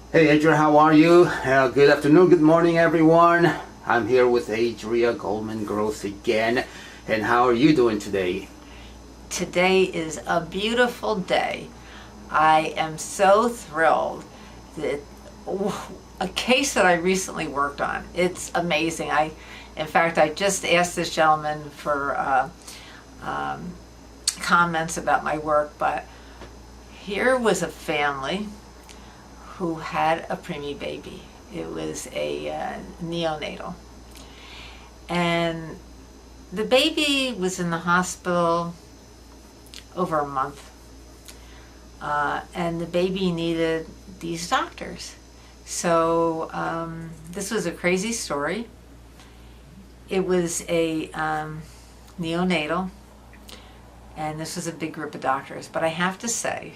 Hey Adria, how are you? Good afternoon, good morning everyone. I'm here with Adria Goldman Gross again. And how are you doing today? Today is a beautiful day. I am so thrilled that a case that I recently worked on. It's amazing. In fact, I just asked this gentleman for comments about my work, but here was a family who had a preemie baby. It was a neonatal. And the baby was in the hospital over a month. And the baby needed these doctors. So this was a crazy story. It was a neonatal, and this was a big group of doctors. But I have to say,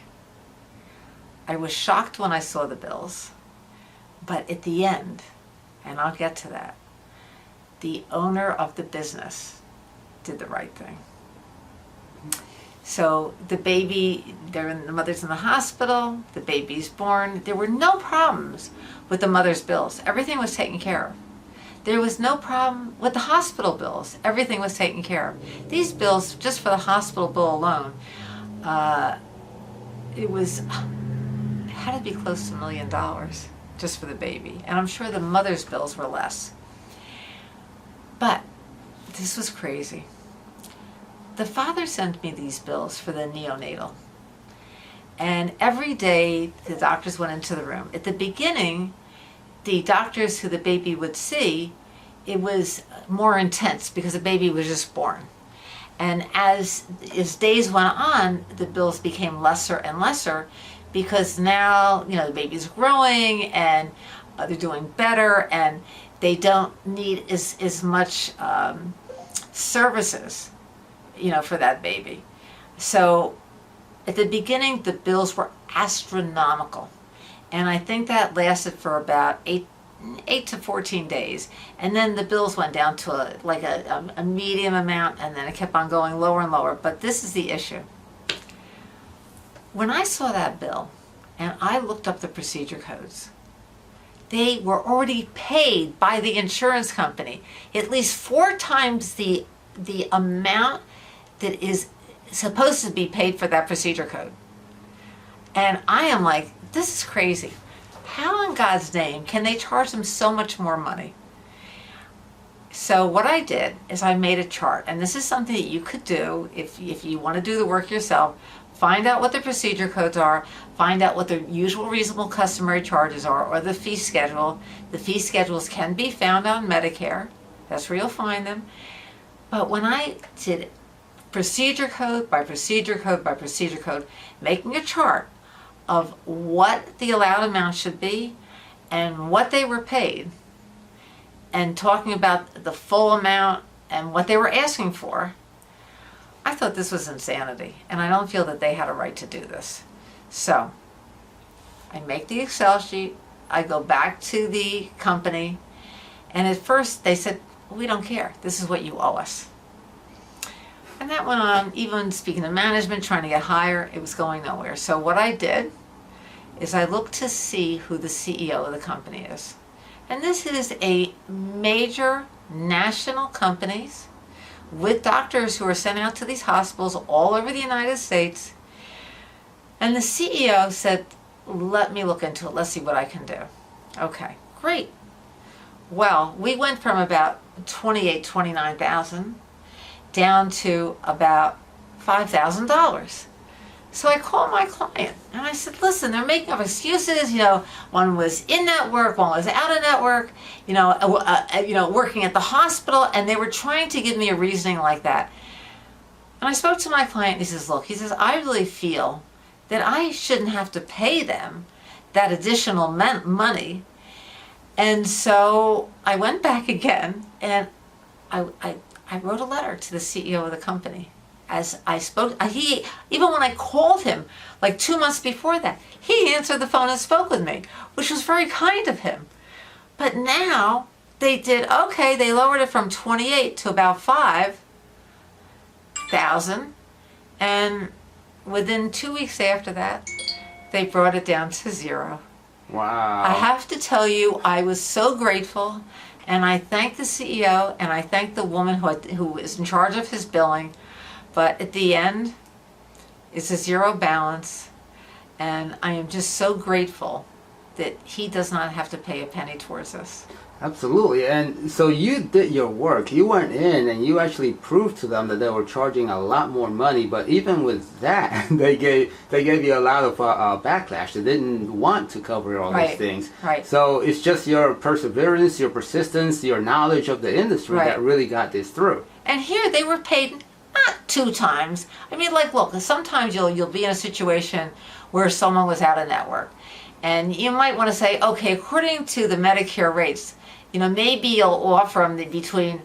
I was shocked when I saw the bills. But at the end, and I'll get to that, the owner of the business did the right thing. So the baby, the mother's in the hospital, the baby's born. There were no problems with the mother's bills. Everything was taken care of. There was no problem with the hospital bills. Everything was taken care of. These bills, just for the hospital bill alone, it had to be close to $1 million just for the baby. And I'm sure the mother's bills were less. But this was crazy. The father sent me these bills for the neonatal. And every day the doctors went into the room. At the beginning, the doctors who the baby would see, it was more intense because the baby was just born. And as days went on, the bills became lesser and lesser because now, the baby's growing and they're doing better and they don't need as much services, for that baby. So at the beginning, the bills were astronomical. And I think that lasted for about 8 to 14 days. And then the bills went down to a medium amount, and then it kept on going lower and lower. But this is the issue. When I saw that bill, and I looked up the procedure codes, they were already paid by the insurance company at least 4 times the amount that is supposed to be paid for that procedure code. And I am like, this is crazy. How in God's name can they charge them so much more money? So what I did is I made a chart, and this is something that you could do if you want to do the work yourself. Find out what the procedure codes are, find out what the usual reasonable customary charges are, or the fee schedule. The fee schedules can be found on Medicare. That's where you'll find them. But when I did procedure code by procedure code by procedure code, making a chart of what the allowed amount should be and what they were paid, and talking about the full amount and what they were asking for, I thought this was insanity, and I don't feel that they had a right to do this. So I make the Excel sheet, I go back to the company, and at first they said, we don't care, this is what you owe us. And that went on, even speaking to management, trying to get higher, it was going nowhere. So what I did is I looked to see who the CEO of the company is. And this is a major national company with doctors who are sent out to these hospitals all over the United States. And the CEO said, let me look into it, let's see what I can do. Okay, great. Well, we went from about 29,000 down to about $5,000. So I called my client and I said, listen, they're making up excuses. One was in network, one was out of network, working at the hospital, and they were trying to give me a reasoning like that. And I spoke to my client and he says, look, I really feel that I shouldn't have to pay them that additional money. And so I went back again and I wrote a letter to the CEO of the company. As I spoke, even when I called him like 2 months before that, he answered the phone and spoke with me, which was very kind of him. But now they lowered it from 28 to about 5,000, and within 2 weeks after that, they brought it down to 0. Wow. I have to tell you, I was so grateful, and I thank the CEO, and I thank the woman who is in charge of his billing. But at the end, it's a zero balance, and I am just so grateful that he does not have to pay a penny towards this. Absolutely. And so you did your work. You went in and you actually proved to them that they were charging a lot more money. But even with that, they gave you a lot of backlash. They didn't want to cover all these things. Right. So it's just your perseverance, your persistence, your knowledge of the industry that really got this through. And here they were paid not 2 times. I mean, like, look, sometimes you'll be in a situation where someone was out of network. And you might want to say, okay, according to the Medicare rates, maybe you'll offer them between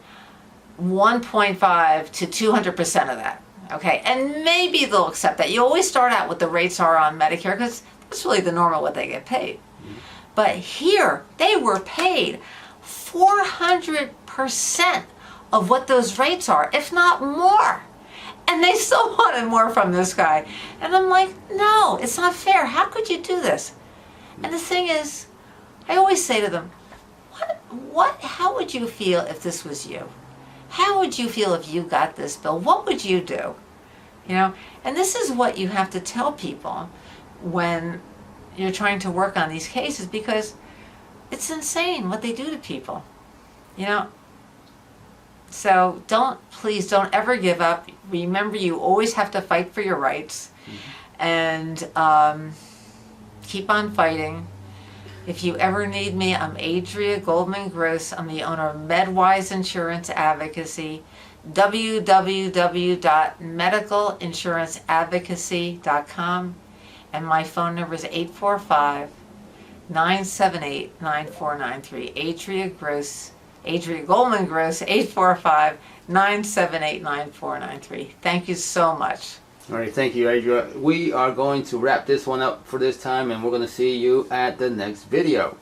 1.5 to 200% of that. Okay, and maybe they'll accept that. You always start out what the rates are on Medicare because that's really the normal what they get paid. But here, they were paid 400% of what those rates are, if not more. And they still wanted more from this guy. And I'm like, no, it's not fair. How could you do this? And the thing is, I always say to them, how would you feel if this was you? How would you feel if you got this bill? What would you do? And this is what you have to tell people when you're trying to work on these cases, because it's insane what they do to people. So please don't ever give up. Remember, you always have to fight for your rights, and keep on fighting. If you ever need me, I'm Adria Goldman Gross. I'm the owner of MedWise Insurance Advocacy, www.medicalinsuranceadvocacy.com, and my phone number is 845-978-9493. Adria Goldman Gross, 845-978-9493. Thank you so much. All right, thank you, Adria. We are going to wrap this one up for this time, and we're going to see you at the next video.